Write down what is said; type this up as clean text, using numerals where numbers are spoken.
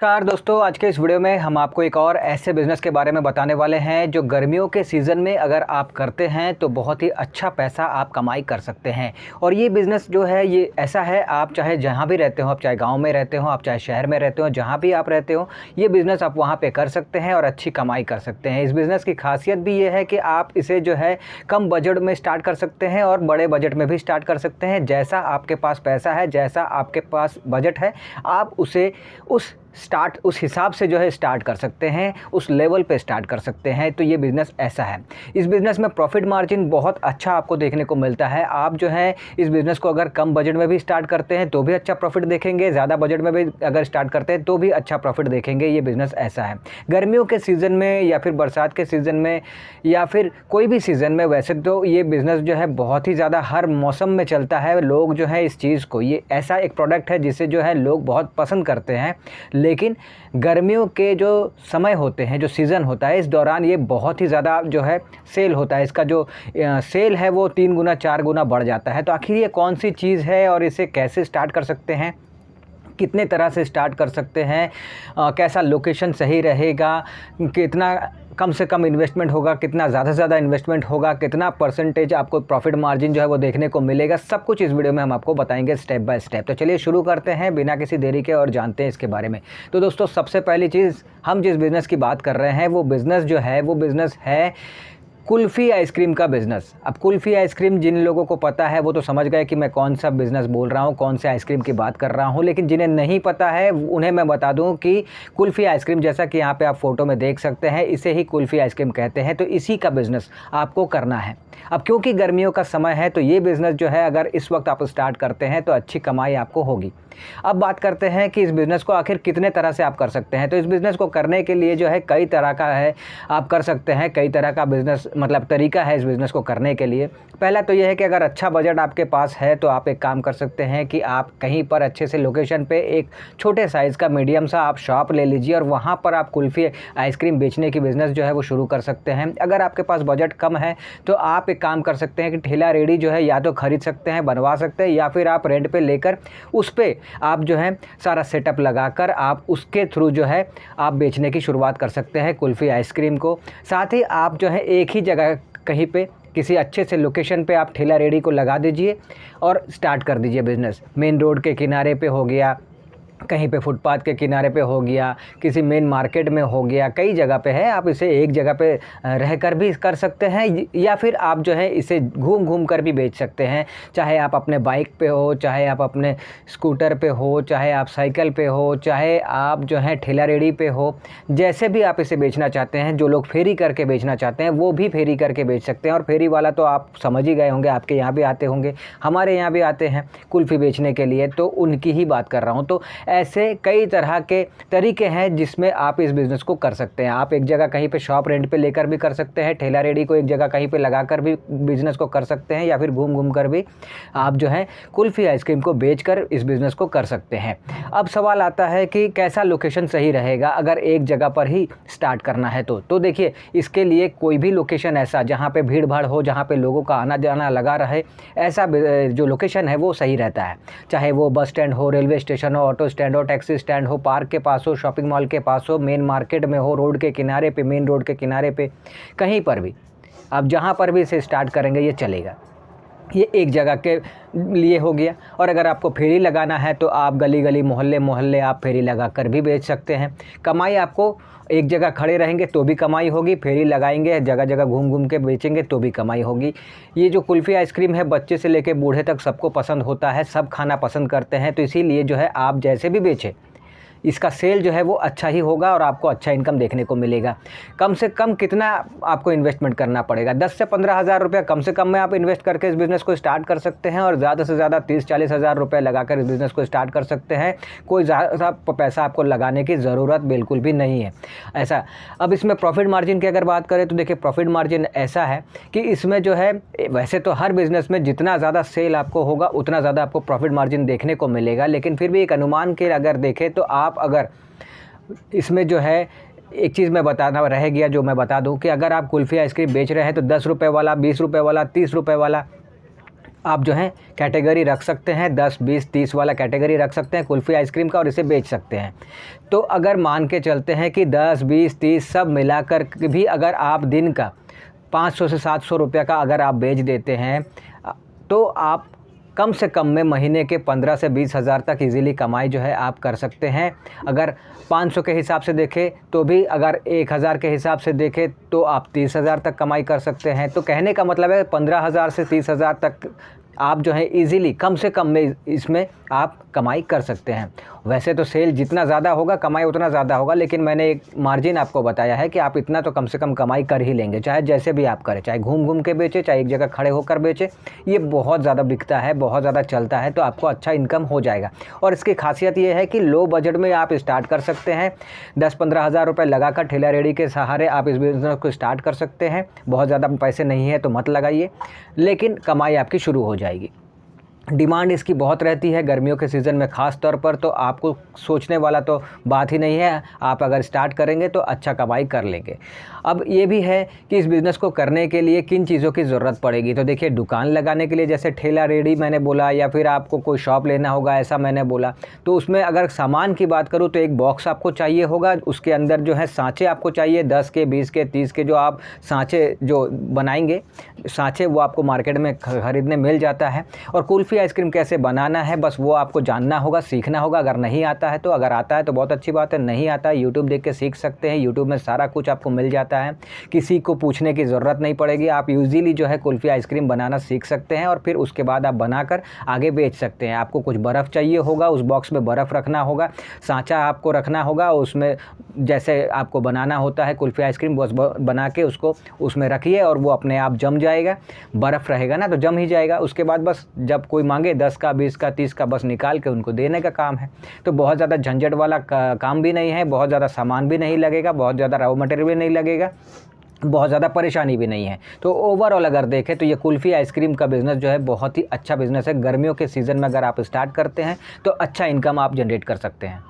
नमस्कार दोस्तों, आज के इस वीडियो में हम आपको एक और ऐसे बिज़नेस के बारे में बताने वाले हैं जो गर्मियों के सीज़न में अगर आप करते हैं तो बहुत ही अच्छा पैसा आप कमाई कर सकते हैं। और ये बिज़नेस जो है ये ऐसा है, आप चाहे जहाँ भी रहते हो, आप चाहे गांव में रहते हो, आप चाहे शहर में रहते हो, जहाँ भी आप रहते हो, ये बिज़नेस आप वहाँ पे कर सकते हैं और अच्छी कमाई कर सकते हैं। इस बिज़नेस की खासियत भी ये है कि आप इसे जो है कम बजट में स्टार्ट कर सकते हैं और बड़े बजट में भी स्टार्ट कर सकते हैं। जैसा आपके पास पैसा है, जैसा आपके पास बजट है, आप उसे उस हिसाब से जो है स्टार्ट कर सकते हैं, उस लेवल पे स्टार्ट कर सकते हैं। तो ये बिज़नेस ऐसा है। इस बिज़नेस में प्रॉफिट मार्जिन बहुत अच्छा आपको देखने को मिलता है। आप जो है इस बिज़नेस को अगर कम बजट में भी स्टार्ट करते हैं तो भी अच्छा प्रॉफिट देखेंगे, ज़्यादा बजट में भी अगर स्टार्ट करते हैं तो भी अच्छा प्रॉफिट देखेंगे। ये बिज़नेस ऐसा है। गर्मियों के सीज़न में या फिर बरसात के सीज़न में या फिर कोई भी सीज़न में, वैसे तो ये बिज़नेस जो है बहुत ही ज़्यादा हर मौसम में चलता है। लोग जो है इस चीज़ को, ये ऐसा एक प्रोडक्ट है जिसे जो है लोग बहुत पसंद करते हैं। लेकिन गर्मियों के जो समय होते हैं, जो सीज़न होता है, इस दौरान ये बहुत ही ज़्यादा जो है सेल होता है। इसका जो सेल है वो 3 गुना 4 गुना बढ़ जाता है। तो आखिर ये कौन सी चीज़ है और इसे कैसे स्टार्ट कर सकते हैं, कितने तरह से स्टार्ट कर सकते हैं, कैसा लोकेशन सही रहेगा, कितना कम से कम इन्वेस्टमेंट होगा, कितना ज़्यादा से ज़्यादा इन्वेस्टमेंट होगा, कितना परसेंटेज आपको प्रॉफिट मार्जिन जो है वो देखने को मिलेगा, सब कुछ इस वीडियो में हम आपको बताएंगे स्टेप बाय स्टेप। तो चलिए शुरू करते हैं बिना किसी देरी के और जानते हैं इसके बारे में। तो दोस्तों, सबसे पहली चीज़, हम जिस बिज़नेस की बात कर रहे हैं वो बिज़नेस जो है वो बिज़नेस है कुल्फ़ी आइसक्रीम का बिज़नेस। अब कुल्फ़ी आइसक्रीम जिन लोगों को पता है वो तो समझ गए कि मैं कौन सा बिज़नेस बोल रहा हूँ, कौन से आइसक्रीम की बात कर रहा हूँ। लेकिन जिन्हें नहीं पता है उन्हें मैं बता दूँ कि कुल्फ़ी आइसक्रीम, जैसा कि यहाँ पे आप फ़ोटो में देख सकते हैं, इसे ही कुल्फ़ी आइसक्रीम कहते हैं। तो इसी का बिज़नेस आपको करना है। अब क्योंकि गर्मियों का समय है तो ये बिज़नेस जो है अगर इस वक्त आप स्टार्ट करते हैं तो अच्छी कमाई आपको होगी। अब बात करते हैं कि इस बिज़नेस को आखिर कितने तरह से आप कर सकते हैं। तो इस बिज़नेस को करने के लिए जो है कई तरह का है, आप कर सकते हैं। कई तरह का बिज़नेस मतलब तरीका है इस बिज़नेस को करने के लिए। पहला तो यह है कि अगर अच्छा बजट आपके पास है तो आप एक काम कर सकते हैं कि आप कहीं पर अच्छे से लोकेशन पे एक छोटे साइज़ का मीडियम सा आप शॉप ले लीजिए और वहाँ पर आप कुल्फ़ी आइसक्रीम बेचने की बिज़नेस जो है वो शुरू कर सकते हैं। अगर आपके पास बजट कम है तो आप एक काम कर सकते हैं कि ठेला रेडी जो है या तो ख़रीद सकते हैं, बनवा सकते हैं, या फिर आप रेंट पे लेकर उस पे आप जो है सारा सेटअप लगाकर आप उसके थ्रू जो है आप बेचने की शुरुआत कर सकते हैं कुल्फ़ी आइसक्रीम को। साथ ही आप जो है एक ही जगह कहीं पे किसी अच्छे से लोकेशन पे आप ठेला रेडी को लगा दीजिए और स्टार्ट कर दीजिए बिज़नेस। मेन रोड के किनारे पे हो गया, कहीं पे फुटपाथ के किनारे पे हो गया, किसी मेन मार्केट में हो गया, कई जगह पे है। आप इसे एक जगह पे रहकर भी कर सकते हैं या फिर आप जो है इसे घूम घूम कर भी बेच सकते हैं। चाहे आप अपने बाइक पे हो, चाहे आप अपने स्कूटर पे हो, चाहे आप साइकिल पे हो, चाहे आप जो है ठेला रेडी पे हो, जैसे भी आप इसे बेचना चाहते हैं। जो लोग फेरी करके बेचना चाहते हैं वो भी फेरी करके बेच सकते हैं। और फेरी वाला तो आप समझ ही गए होंगे, आपके यहाँ भी आते होंगे, हमारे यहाँ भी आते हैं कुल्फ़ी बेचने के लिए, तो उनकी ही बात कर रहा हूँ। तो ऐसे कई तरह के तरीके हैं जिसमें आप इस बिज़नेस को कर सकते हैं। आप एक जगह कहीं पे शॉप रेंट पे लेकर भी कर सकते हैं, ठेला रेडी को एक जगह कहीं पे लगाकर भी बिज़नेस को कर सकते हैं, या फिर घूम घूम कर भी आप जो है कुल्फ़ी आइसक्रीम को बेचकर इस बिज़नेस को कर सकते हैं। अब सवाल आता है कि कैसा लोकेशन सही रहेगा अगर एक जगह पर ही स्टार्ट करना है तो देखिए, इसके लिए कोई भी लोकेशन ऐसा जहाँ पे भीड़ भाड़ हो, जहाँ पे लोगों का आना जाना लगा रहे, ऐसा जो लोकेशन है वो सही रहता है। चाहे वो बस स्टैंड हो, रेलवे स्टेशन हो, ऑटो स्टैंड हो, टैक्सी स्टैंड हो, पार्क के पास हो, शॉपिंग मॉल के पास हो, मेन मार्केट में हो, रोड के किनारे पे, मेन रोड के किनारे पे, कहीं पर भी आप जहाँ पर भी इसे स्टार्ट करेंगे ये चलेगा। ये एक जगह के लिए हो गया। और अगर आपको फेरी लगाना है तो आप गली गली मोहल्ले मोहल्ले आप फेरी लगा कर भी बेच सकते हैं। कमाई आपको, एक जगह खड़े रहेंगे तो भी कमाई होगी, फेरी लगाएंगे, जगह जगह घूम घूम के बेचेंगे तो भी कमाई होगी। ये जो कुल्फ़ी आइसक्रीम है बच्चे से लेकर बूढ़े तक सबको पसंद होता है, सब खाना पसंद करते हैं। तो इसीलिए जो है आप जैसे भी बेचें, इसका सेल जो है वो अच्छा ही होगा और आपको अच्छा इनकम देखने को मिलेगा। कम से कम कितना आपको इन्वेस्टमेंट करना पड़ेगा? 10 से 15 हज़ार रुपये कम से कम में आप इन्वेस्ट करके इस बिज़नेस को स्टार्ट कर सकते हैं और ज़्यादा से ज़्यादा 30-40 हज़ार रुपये लगाकर इस बिज़नेस को स्टार्ट कर सकते हैं। कोई ज़्यादा पैसा आपको लगाने की ज़रूरत बिल्कुल भी नहीं है ऐसा। अब इसमें प्रॉफिट मार्जिन की अगर बात करें तो देखिए, प्रॉफिट मार्जिन ऐसा है कि इसमें जो है, वैसे तो हर बिज़नेस में जितना ज़्यादा सेल आपको होगा उतना ज़्यादा आपको प्रॉफिट मार्जिन देखने को मिलेगा, लेकिन फिर भी एक अनुमान के अगर देखें तो आप अगर इसमें जो है एक चीज़ मैं बताना रह गया, जो मैं बता दूं कि अगर आप कुल्फ़ी आइसक्रीम बेच रहे हैं तो 10 रुपये वाला, 20 रुपये वाला, 30 रुपये वाला, आप जो है कैटेगरी रख सकते हैं, 10, 20, 30 वाला कैटेगरी रख सकते हैं कुल्फ़ी आइसक्रीम का और इसे बेच सकते हैं। तो अगर मान के चलते हैं कि 10, 20, 30 सब मिलाकर भी अगर आप दिन का 500 से 700 रुपये का अगर आप बेच देते हैं तो आप कम से कम में महीने के 15 से 20 हज़ार तक इजीली कमाई जो है आप कर सकते हैं। अगर 500 के हिसाब से देखें तो भी, अगर 1000 के हिसाब से देखें तो आप 30 हज़ार तक कमाई कर सकते हैं। तो कहने का मतलब है 15,000 से 30,000 तक आप जो है इजीली कम से कम में इसमें आप कमाई कर सकते हैं। वैसे तो सेल जितना ज़्यादा होगा कमाई उतना ज़्यादा होगा, लेकिन मैंने एक मार्जिन आपको बताया है कि आप इतना तो कम से कम कमाई कर ही लेंगे, चाहे जैसे भी आप करें, चाहे घूम घूम के बेचें, चाहे एक जगह खड़े होकर बेचें। ये बहुत ज़्यादा बिकता है, बहुत ज़्यादा चलता है, तो आपको अच्छा इनकम हो जाएगा। और इसकी खासियत ये है कि लो बजट में आप स्टार्ट कर सकते हैं। 10-15 हज़ार रुपये लगाकर ठेला रेहड़ी के सहारे आप इस बिज़नेस को स्टार्ट कर सकते हैं। बहुत ज़्यादा पैसे नहीं है तो मत लगाइए, लेकिन कमाई आपकी शुरू हो जाएगी। डिमांड इसकी बहुत रहती है गर्मियों के सीज़न में ख़ास तौर पर, तो आपको सोचने वाला तो बात ही नहीं है। आप अगर स्टार्ट करेंगे तो अच्छा कमाई कर लेंगे। अब ये भी है कि इस बिज़नेस को करने के लिए किन चीज़ों की ज़रूरत पड़ेगी। तो देखिए, दुकान लगाने के लिए जैसे ठेला रेहड़ी मैंने बोला, या फिर आपको कोई शॉप लेना होगा ऐसा मैंने बोला, तो उसमें अगर सामान की बात करूँ तो एक बॉक्स आपको चाहिए होगा। उसके अंदर जो है सांचे आपको चाहिए, 10 के, 20 के, 30 के जो आप सांचे जो बनाएंगे सांचे, वो आपको मार्केट में ख़रीदने मिल जाता है। और कुल्फ़ी आइसक्रीम कैसे बनाना है बस वो आपको जानना होगा, सीखना होगा। अगर नहीं आता है तो, अगर आता है तो बहुत अच्छी बात है, नहीं आता है यूट्यूब देख के सीख सकते हैं। यूट्यूब में सारा कुछ आपको मिल जाता है, किसी को पूछने की ज़रूरत नहीं पड़ेगी। आप यूज़िली जो है कुल्फ़ी आइसक्रीम बनाना सीख सकते हैं और फिर उसके बाद आप बनाकर आगे बेच सकते हैं। आपको कुछ बर्फ़ चाहिए होगा, उस बॉक्स में बर्फ़ रखना होगा, सांचा आपको रखना होगा, उसमें जैसे आपको बनाना होता है कुल्फ़ी आइसक्रीम बस बना के उसको उसमें रखिए और वो अपने आप जम जाएगा। बर्फ़ रहेगा ना तो जम ही जाएगा। उसके बाद बस जब कोई मांगे 10 का, 20 का, 30 का बस निकाल के उनको देने का काम है। तो बहुत ज़्यादा झंझट वाला काम भी नहीं है, बहुत ज़्यादा सामान भी नहीं लगेगा, बहुत ज़्यादा रॉ मटेरियल भी नहीं लगेगा, बहुत ज़्यादा परेशानी भी नहीं है। तो ओवरऑल अगर देखें तो ये कुल्फ़ी आइसक्रीम का बिज़नेस जो है बहुत ही अच्छा बिज़नेस है। गर्मियों के सीज़न में अगर आप स्टार्ट करते हैं तो अच्छा इनकम आप जनरेट कर सकते हैं।